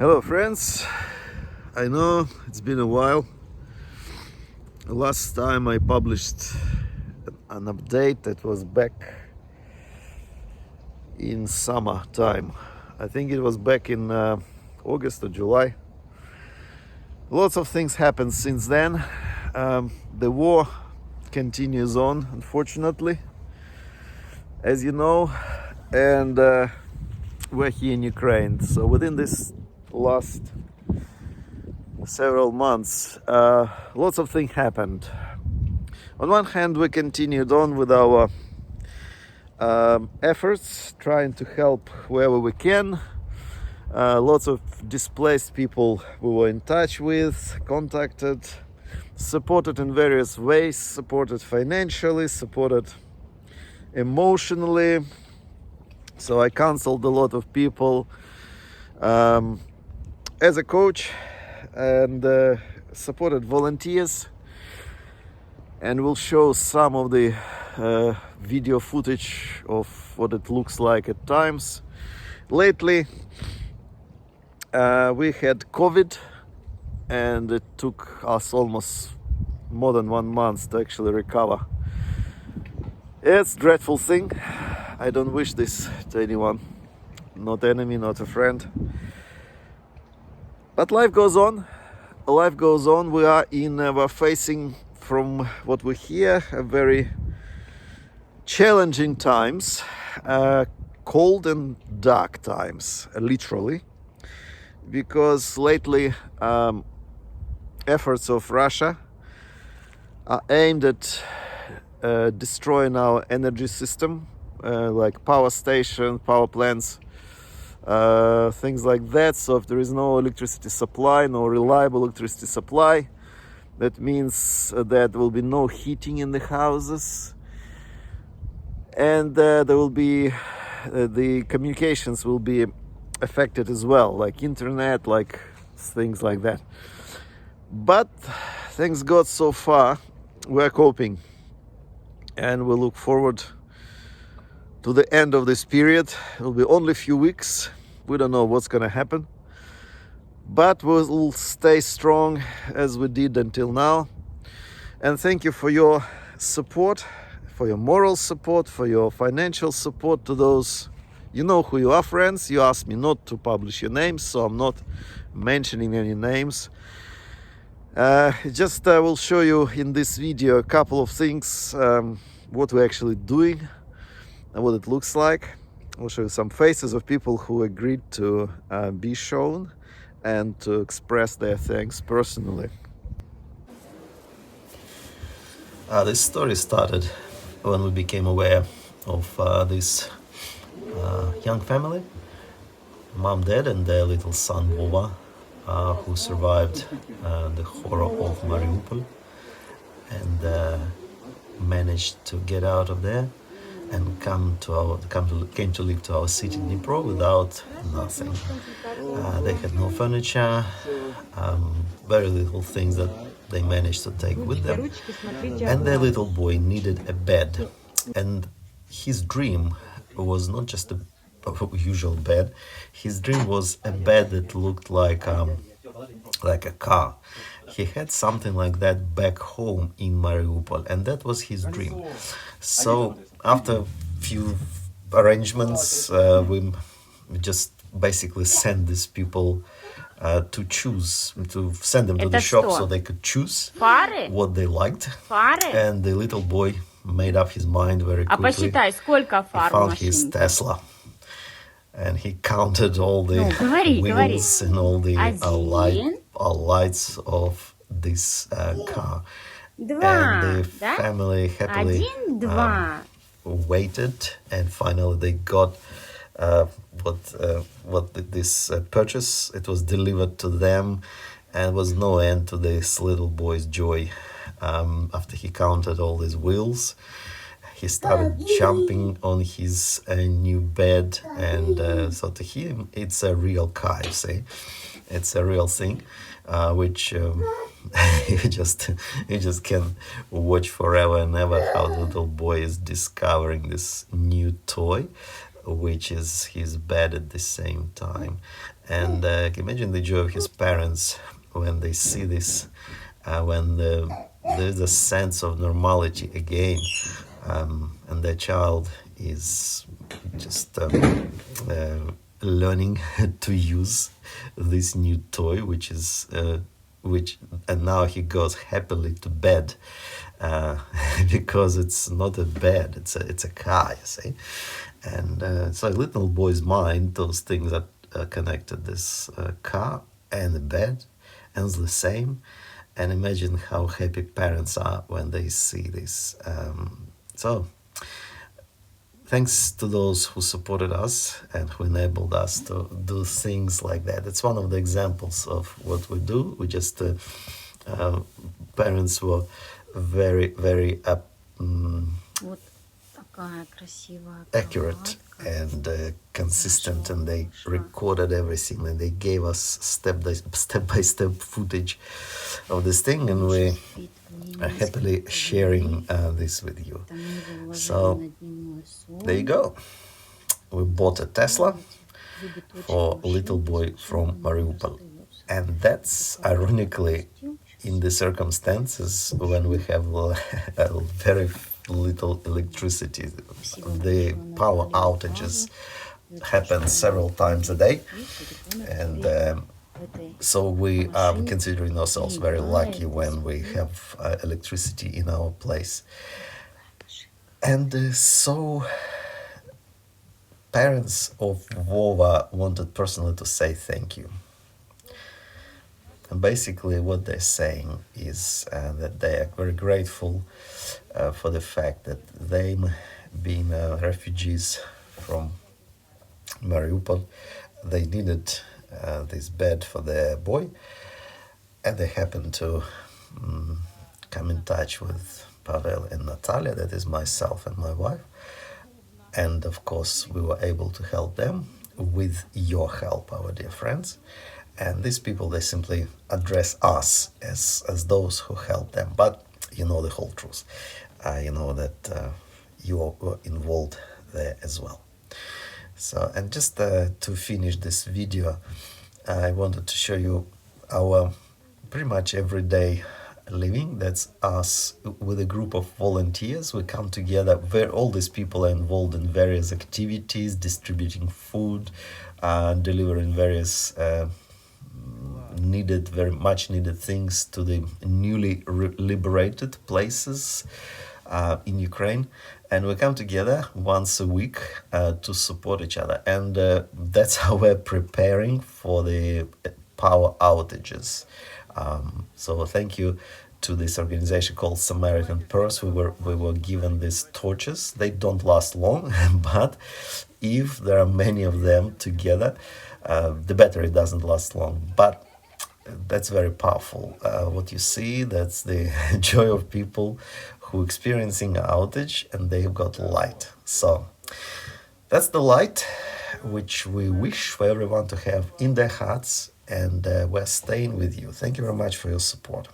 Hello friends, I know it's been a while. Last time I published an update that was back in summer time. I think it was back in August or July. Lots of things happened since then. The war continues on, unfortunately, as you know, and we're here in Ukraine. So within this last several months, lots of things happened. On one hand, we continued on with our efforts, trying to help wherever we can. Lots of displaced people we were in touch with, contacted, supported in various ways, supported financially, supported emotionally. So I counseled a lot of people as a coach, and supported volunteers, and we'll show some of the video footage of what it looks like at times. Lately we had COVID, and it took us almost more than 1 month to actually recover. It's a dreadful thing. I don't wish this to anyone, not enemy, not a friend. But life goes on. Life goes on. We're facing, from what we hear, a very challenging times, cold and dark times, literally, because lately efforts of Russia are aimed at destroying our energy system, like power stations, power plants, things like that. So if there is no electricity supply, no reliable electricity supply, that means that there will be no heating in the houses, and there will be the communications will be affected as well, like internet, like things like that. But thanks God, so far we're coping, and we look forward to the end of this period. It will be only a few weeks. We don't know what's going to happen, but we'll stay strong as we did until now. And thank you for your support, for your moral support, for your financial support to those. You know who you are, friends. You asked me not to publish your names, so I'm not mentioning any names. Just will show you in this video a couple of things, what we're actually doing and what it looks like. I'll show you some faces of people who agreed to be shown and to express their thanks personally. This story started when we became aware of this young family, mom, dad, and their little son Vova, who survived the horror of Mariupol and managed to get out of there and came to live to our city Dnipro without nothing. They had no furniture, very little things that they managed to take with them, and their little boy needed a bed. And his dream was not just a usual bed. His dream was a bed that looked like a car. He had something like that back home in Mariupol, and that was his dream. So after a few arrangements, we just basically sent these people to send them to the shop so they could choose what they liked. And the little boy made up his mind very quickly. He found his Tesla, and he counted all the wheels and all the lights of this car. And the family happily waited, and finally they got this purchase. It was delivered to them, and was no end to this little boy's joy. After he counted all these wheels, he started jumping on his new bed, and so to him it's a real car, you see. It's a real thing, which you just can watch forever and ever how the little boy is discovering this new toy, which is his bed at the same time. And imagine the joy of his parents when they see this, when there's a sense of normality again, and their child is just learning to use this new toy, which and now he goes happily to bed, uh, because it's not a bed, it's a car, you see. And so a little boy's mind, those things that connected this car and the bed, and it's the same. And imagine how happy parents are when they see this. So thanks to those who supported us and who enabled us to do things like that. It's one of the examples of what we do. We just parents were very, very accurate and consistent, and they recorded everything, and they gave us step by step footage of this thing, and we are happily sharing this with you. So there you go. We bought a Tesla for a little boy from Mariupol, and that's ironically in the circumstances when we have very little electricity. The power outages happen several times a day, and so we are considering ourselves very lucky when we have electricity in our place. And so parents of Vova wanted personally to say thank you. And basically what they're saying is that they are very grateful for the fact that they, being refugees from Mariupol, they needed this bed for their boy, and they happened to come in touch with Pavel and Natalia, that is myself and my wife, and of course we were able to help them with your help, our dear friends. And these people, they simply address us as those who help them, but you know the whole truth. You know that you were involved there as well. So, and just to finish this video, I wanted to show you our pretty much everyday living. That's us with a group of volunteers. We come together where all these people are involved in various activities, distributing food, delivering various very much needed things to the newly liberated places in Ukraine. And we come together once a week to support each other, and that's how we're preparing for the power outages. So thank you to this organization called Samaritan Purse. We were given these torches. They don't last long, but if there are many of them together, the battery doesn't last long. But that's very powerful. What you see, that's the joy of people who experiencing an outage, and they've got light. So that's the light which we wish for everyone to have in their hearts, and we're staying with you. Thank you very much for your support.